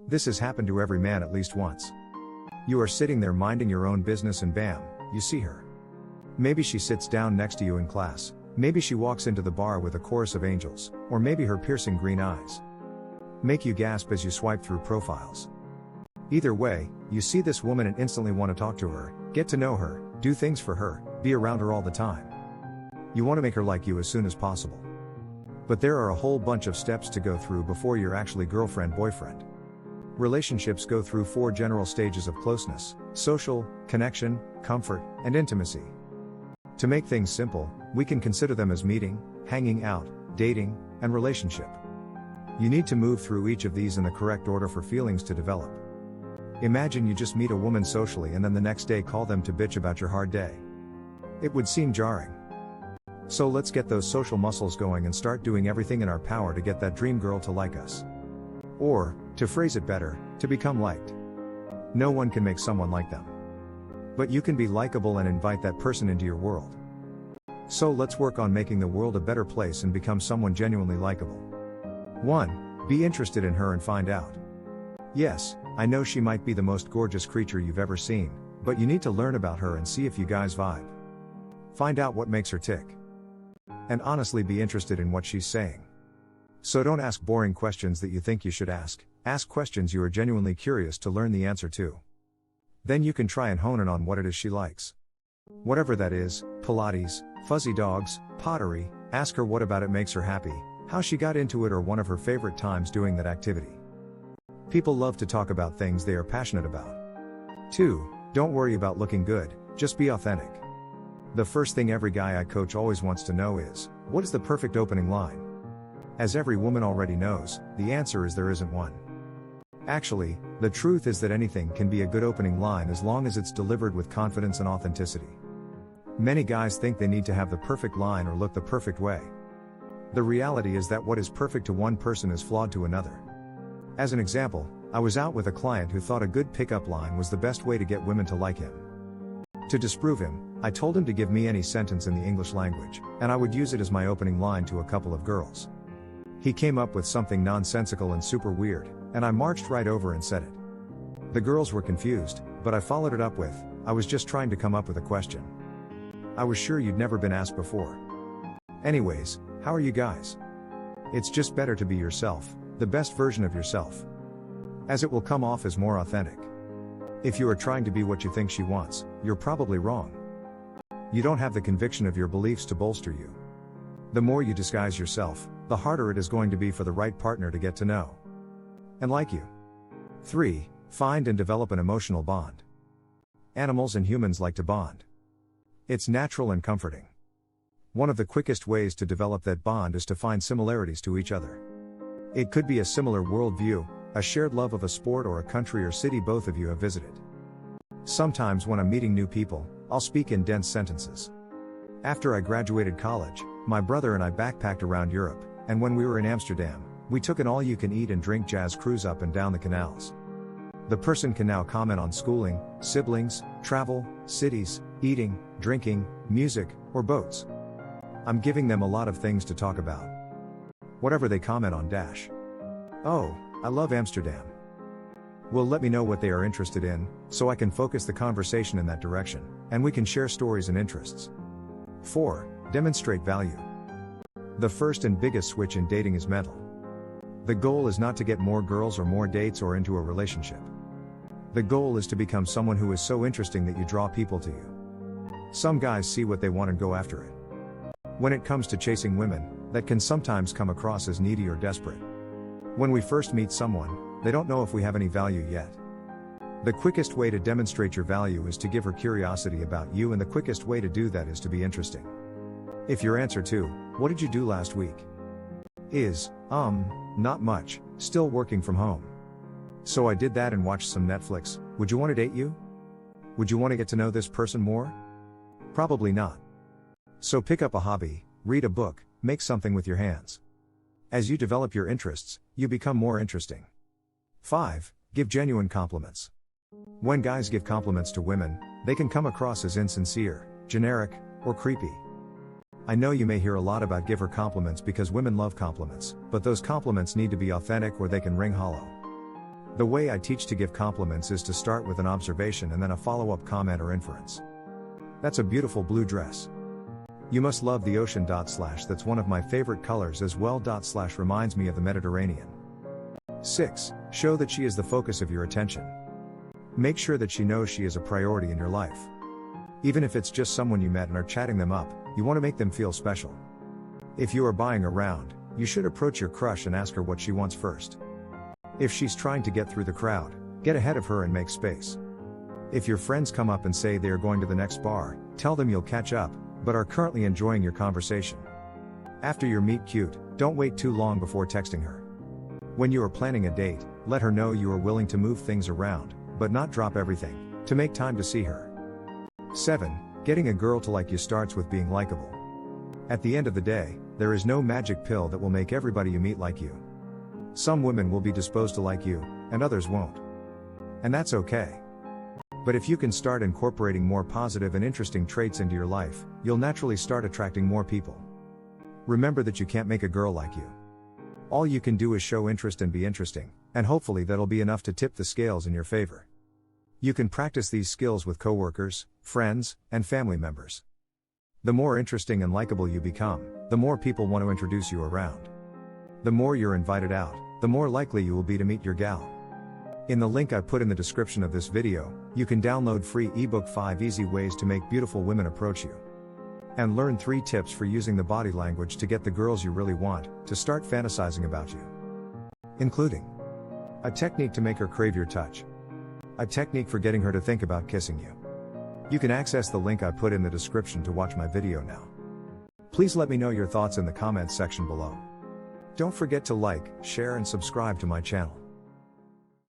This has happened to every man at least once. You are sitting there minding your own business and bam, you see her. Maybe she sits down next to you in class, maybe she walks into the bar with a chorus of angels, or maybe her piercing green eyes make you gasp as you swipe through profiles. Either way, you see this woman and instantly want to talk to her, get to know her, do things for her, be around her all the time. You want to make her like you as soon as possible. But there are a whole bunch of steps to go through before you're actually girlfriend-boyfriend. Relationships go through 4 general stages of closeness: social, connection, comfort, and intimacy. To make things simple, we can consider them as meeting, hanging out, dating, and relationship. You need to move through each of these in the correct order for feelings to develop. Imagine you just meet a woman socially and then the next day call them to bitch about your hard day. It would seem jarring. So let's get those social muscles going and start doing everything in our power to get that dream girl to like us. Or, to phrase it better, to become liked. No one can make someone like them. But you can be likable and invite that person into your world. So let's work on making the world a better place and become someone genuinely likable. 1. Be interested in her and find out. Yes, I know she might be the most gorgeous creature you've ever seen, but you need to learn about her and see if you guys vibe. Find out what makes her tick. And honestly be interested in what she's saying. So don't ask boring questions that you think you should ask questions you are genuinely curious to learn the answer to. Then you can try and hone in on what it is she likes. Whatever that is, Pilates, fuzzy dogs, pottery, ask her what about it makes her happy, how she got into it, or one of her favorite times doing that activity. People love to talk about things they are passionate about. 2. Don't worry about looking good, just be authentic. The first thing every guy I coach always wants to know is, what is the perfect opening line? As every woman already knows, the answer is there isn't one. Actually, the truth is that anything can be a good opening line as long as it's delivered with confidence and authenticity. Many guys think they need to have the perfect line or look the perfect way. The reality is that what is perfect to one person is flawed to another. As an example, I was out with a client who thought a good pickup line was the best way to get women to like him. To disprove him, I told him to give me any sentence in the English language, and I would use it as my opening line to a couple of girls. He came up with something nonsensical and super weird, and I marched right over and said it. The girls were confused, but I followed it up with, I was just trying to come up with a question. I was sure you'd never been asked before. Anyways, how are you guys? It's just better to be yourself, the best version of yourself. As it will come off as more authentic. If you are trying to be what you think she wants, you're probably wrong. You don't have the conviction of your beliefs to bolster you. The more you disguise yourself, the harder it is going to be for the right partner to get to know and like you. 3. Find and develop an emotional bond. Animals and humans like to bond. It's natural and comforting. One of the quickest ways to develop that bond is to find similarities to each other. It could be a similar worldview, a shared love of a sport or a country or city both of you have visited. Sometimes when I'm meeting new people, I'll speak in dense sentences. After I graduated college, my brother and I backpacked around Europe, and when we were in Amsterdam, we took an all-you-can-eat and drink jazz cruise up and down the canals. The person can now comment on schooling, siblings, travel, cities, eating, drinking, music, or boats. I'm giving them a lot of things to talk about. Whatever they comment on dash. Oh, I love Amsterdam. Will let me know what they are interested in, so I can focus the conversation in that direction, and we can share stories and interests. 4. Demonstrate value. The first and biggest switch in dating is mental. The goal is not to get more girls or more dates or into a relationship. The goal is to become someone who is so interesting that you draw people to you. Some guys see what they want and go after it. When it comes to chasing women, that can sometimes come across as needy or desperate. When we first meet someone, they don't know if we have any value yet. The quickest way to demonstrate your value is to give her curiosity about you, and the quickest way to do that is to be interesting. If your answer to, "What did you do last week?" is, not much, still working from home. So I did that and watched some Netflix, would you want to date you? Would you want to get to know this person more? Probably not. So pick up a hobby, read a book, make something with your hands. As you develop your interests, you become more interesting. 5. Give genuine compliments. When guys give compliments to women, they can come across as insincere, generic, or creepy. I know you may hear a lot about give her compliments because women love compliments, but those compliments need to be authentic or they can ring hollow. The way I teach to give compliments is to start with an observation and then a follow-up comment or inference. That's a beautiful blue dress. You must love the ocean. That's one of my favorite colors as well. Reminds me of the Mediterranean. 6. Show that she is the focus of your attention. Make sure that she knows she is a priority in your life. Even if it's just someone you met and are chatting them up, you want to make them feel special. If you are buying around, you should approach your crush and ask her what she wants first. If she's trying to get through the crowd, get ahead of her and make space. If your friends come up and say they are going to the next bar, tell them you'll catch up, but are currently enjoying your conversation. After your meet cute, don't wait too long before texting her. When you are planning a date, let her know you are willing to move things around, but not drop everything, to make time to see her. 7. Getting a girl to like you starts with being likable. At the end of the day, there is no magic pill that will make everybody you meet like you. Some women will be disposed to like you, and others won't. And that's okay. But if you can start incorporating more positive and interesting traits into your life, you'll naturally start attracting more people. Remember that you can't make a girl like you. All you can do is show interest and be interesting, and hopefully that'll be enough to tip the scales in your favor. You can practice these skills with coworkers, friends, and family members. The more interesting and likable you become, the more people want to introduce you around. The more you're invited out, the more likely you will be to meet your gal. In the link I put in the description of this video, you can download free ebook 5 Easy Ways to Make Beautiful Women Approach You. And learn 3 tips for using the body language to get the girls you really want to start fantasizing about you. Including a technique to make her crave your touch. A technique for getting her to think about kissing you. You can access the link I put in the description to watch my video now. Please let me know your thoughts in the comments section below. Don't forget to like, share and subscribe to my channel.